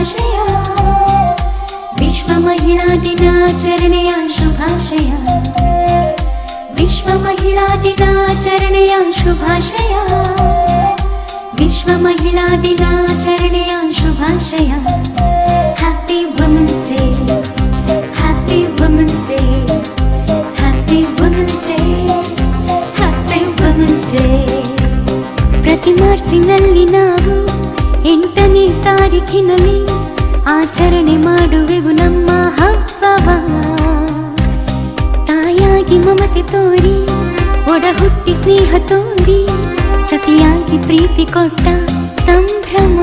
ಶುಭಾಶಯ. ವಿಶ್ವ ಮಹಿಳಾ ದಿನಾಚರಣೆಯ ಶುಭಾಶಯ. ವಿಶ್ವ ಮಹಿಳಾ ದಿನಾಚರಣೆಯ ಶುಭಾಶಯ. ವಿಶ್ವ ಮಹಿಳಾ ದಿನಾಚರಣೆಯ ಶುಭಾಶಯ. Happy women's day, happy women's day, happy women's day, happy women's day. ಪ್ರತಿ ಮಾರ್ಚಿನಲ್ಲಿ ನಾವು 8ನೇ ತಾರೀಖಿನಲ್ಲಿ ಆಚರಣೆ ಮಾಡುವೆವು ನಮ್ಮ ಹಬ್ಬವ. ತಾಯಾಗಿ ಮಮತೆ ತೋರಿ, ಒಡ ಹುಟ್ಟಿ ಸ್ನೇಹ ತೋರಿ, ಸತಿಯಾಗಿ ಪ್ರೀತಿ ಕೊಟ್ಟ ಸಂಭ್ರಮ.